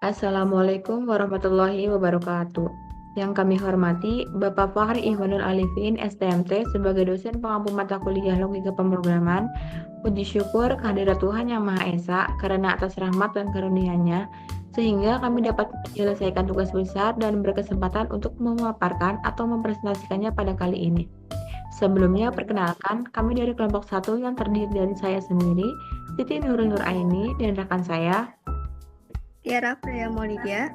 Assalamualaikum warahmatullahi wabarakatuh. Yang kami hormati Bapak Fahri Ihwanul Alifin, STMT, sebagai dosen pengampu mata kuliah Logika Pemrograman. Puji syukur kehadirat Tuhan Yang Maha Esa karena atas rahmat dan karunia-Nya, sehingga kami dapat menyelesaikan tugas besar dan berkesempatan untuk memaparkan atau mempresentasikannya pada kali ini. Sebelumnya, perkenalkan, kami dari kelompok 1 yang terdiri dari saya sendiri, Siti Nurul Nuraini, dan rekan saya. Tiara Freya Maulidia.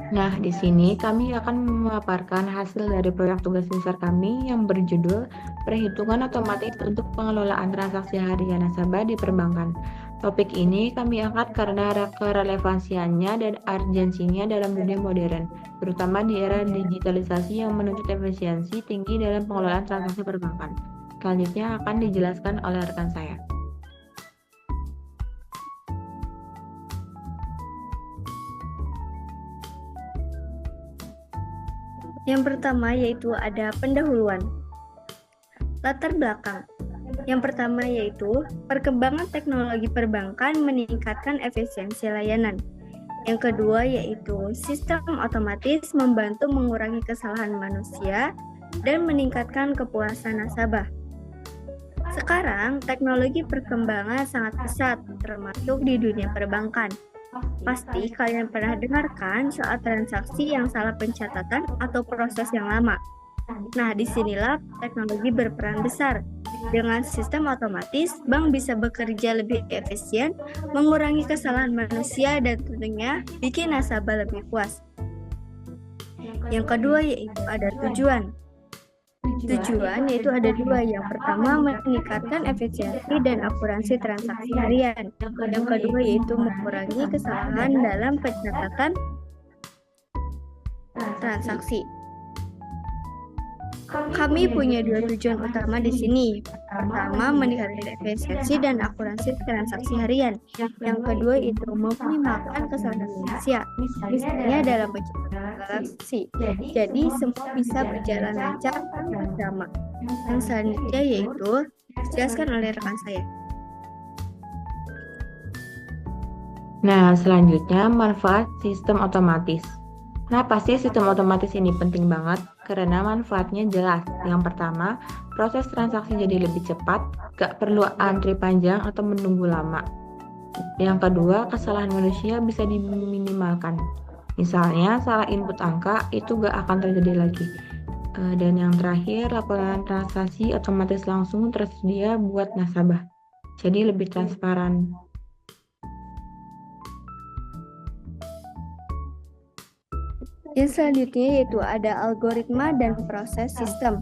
Nah, di sini kami akan memaparkan hasil dari proyek tugas besar kami yang berjudul Perhitungan Otomatis untuk Pengelolaan Transaksi Harian Nasabah di Perbankan. Topik ini kami angkat karena kerelevansiannya dan urgensinya dalam dunia modern, terutama di era digitalisasi yang menuntut efisiensi tinggi dalam pengelolaan transaksi perbankan. Selanjutnya akan dijelaskan oleh rekan saya. Yang pertama yaitu ada pendahuluan. Latar belakang. Yang pertama yaitu perkembangan teknologi perbankan meningkatkan efisiensi layanan. Yang kedua yaitu sistem otomatis membantu mengurangi kesalahan manusia dan meningkatkan kepuasan nasabah. Sekarang teknologi perkembangan sangat pesat, termasuk di dunia perbankan. Pasti kalian pernah dengarkan soal transaksi yang salah pencatatan atau proses yang lama. Nah, disinilah teknologi berperan besar. Dengan sistem otomatis, bank bisa bekerja lebih efisien, mengurangi kesalahan manusia, dan tentunya bikin nasabah lebih puas. Yang kedua yaitu ada tujuan. Tujuan yaitu ada dua. Yang pertama meningkatkan efisiensi dan akurasi transaksi harian. Yang kedua yaitu mengurangi kesalahan dalam pencatatan transaksi. Kami punya dua tujuan utama di sini. Pertama, meningkatkan efisiensi dan akurasi transaksi harian. Yang kedua itu meminimalkan kesalahan manusia, misalnya dalam pencatatan transaksi. Jadi semua bisa berjalan lancar bersama. Yang selanjutnya yaitu dijelaskan oleh rekan saya. Nah, selanjutnya manfaat sistem otomatis. Kenapa sih sistem otomatis ini penting banget? Karena manfaatnya jelas. Yang pertama, proses transaksi jadi lebih cepat, gak perlu antri panjang atau menunggu lama. Yang kedua, kesalahan manusia bisa diminimalkan. Misalnya, salah input angka itu gak akan terjadi lagi. Dan yang terakhir, laporan transaksi otomatis langsung tersedia buat nasabah. Jadi lebih transparan. Yang selanjutnya yaitu ada algoritma dan proses sistem.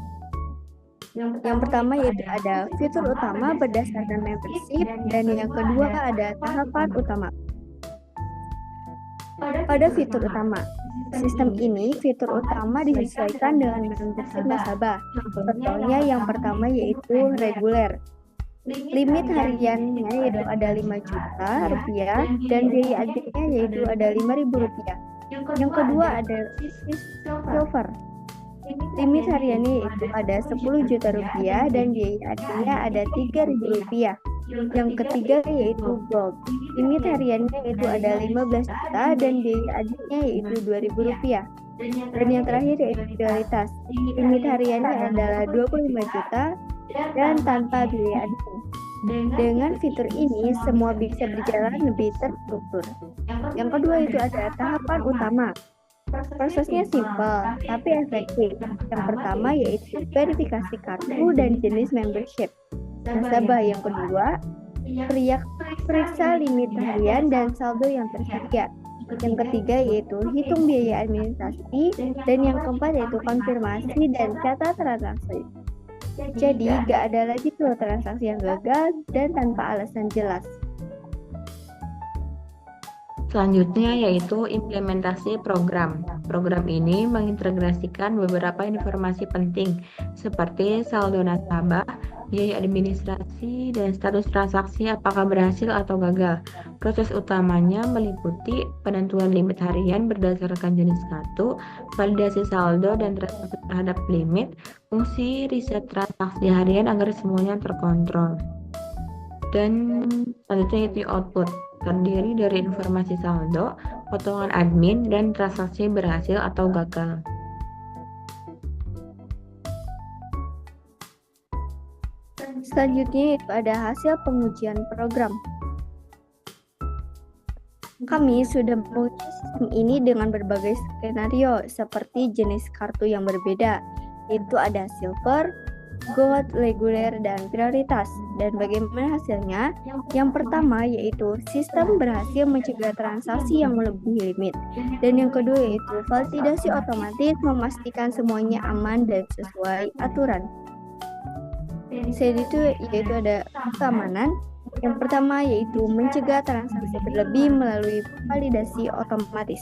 Yang pertama yaitu ada fitur utama berdasarkan membership, dan yang kedua ada tahapan utama. Pada fitur utama, sistem ini fitur utama disesuaikan dengan membership nasabah. Contohnya yang pertama yaitu reguler. Limit hariannya yaitu ada 5 juta rupiah dan biaya adminnya yaitu ada 5.000 rupiah. Yang kedua ada silver. Limit hariannya yaitu ada 10 juta rupiah dan biaya adminnya ada 3.000 rupiah. Yang ketiga yaitu gold. Limit hariannya yaitu ada 15 juta dan biaya adminnya yaitu 2.000 rupiah. Dan yang terakhir yaitu prioritas. Limit hariannya adalah 25 juta dan tanpa biaya admin. Dengan fitur ini, semua bisa berjalan lebih terstruktur. Yang kedua itu ada tahapan utama. Prosesnya simpel, tapi efektif. Yang pertama yaitu verifikasi kartu dan jenis membership nasabah. Yang kedua, periksa limit harian dan saldo yang tersedia. Yang ketiga yaitu hitung biaya administrasi. Dan yang keempat yaitu konfirmasi dan catat transaksi. Jadi, gak ada lagi tuh transaksi yang gagal dan tanpa alasan jelas. Selanjutnya yaitu implementasi program. Program ini mengintegrasikan beberapa informasi penting seperti saldo nasabah, biaya administrasi, dan status transaksi apakah berhasil atau gagal. Proses utamanya meliputi penentuan limit harian berdasarkan jenis kartu, validasi saldo dan transaksi terhadap limit, fungsi riset transaksi harian agar semuanya terkontrol. Dan selanjutnya itu output. Terdiri dari informasi saldo, potongan admin, dan transaksi berhasil atau gagal. Selanjutnya itu ada hasil pengujian program. Kami sudah menguji sistem ini dengan berbagai skenario seperti jenis kartu yang berbeda, yaitu ada silver, gold, reguler, dan prioritas. Dan bagaimana hasilnya? Yang pertama yaitu sistem berhasil mencegah transaksi yang melebihi limit. Dan yang kedua yaitu validasi otomatis memastikan semuanya aman dan sesuai aturan. Selain itu yaitu ada keamanan. Yang pertama yaitu mencegah transaksi berlebih melalui validasi otomatis.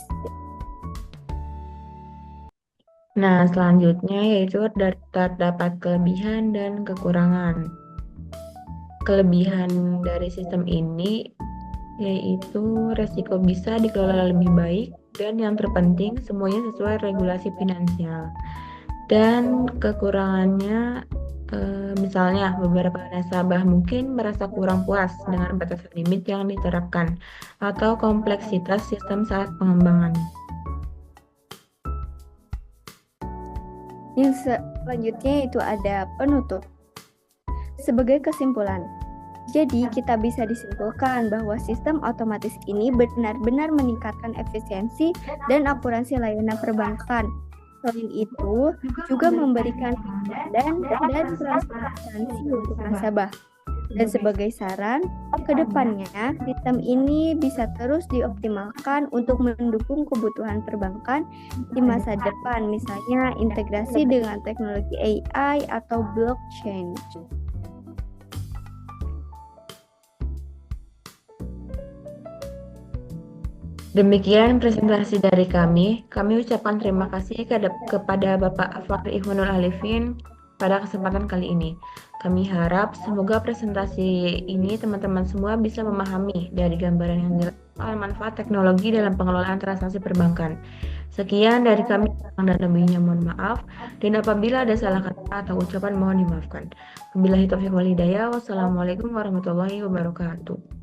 Nah, selanjutnya yaitu terdapat kelebihan dan kekurangan. Kelebihan dari sistem ini yaitu resiko bisa dikelola lebih baik, dan yang terpenting semuanya sesuai regulasi finansial. Dan kekurangannya misalnya beberapa nasabah mungkin merasa kurang puas dengan batasan limit yang diterapkan atau kompleksitas sistem saat pengembangan. Yang selanjutnya itu ada penutup. Sebagai kesimpulan, jadi kita bisa disimpulkan bahwa sistem otomatis ini benar-benar meningkatkan efisiensi dan akurasi layanan perbankan. Selain itu, juga memberikan kemudahan dan transparansi untuk nasabah. Dan sebagai saran, ke depannya sistem ini bisa terus dioptimalkan untuk mendukung kebutuhan perbankan di masa depan, misalnya integrasi dengan teknologi AI atau blockchain. Demikian presentasi dari kami. Kami ucapkan terima kasih kepada Bapak Fakri Ihwanul Alifin pada kesempatan kali ini. Kami harap semoga presentasi ini teman-teman semua bisa memahami dari gambaran yang jelas soal manfaat teknologi dalam pengelolaan transaksi perbankan. Sekian dari kami, kurang dan lebihnya mohon maaf, dan apabila ada salah kata atau ucapan mohon dimaafkan. Wabillahi taufiq wal hidayah. Wassalamualaikum warahmatullahi wabarakatuh.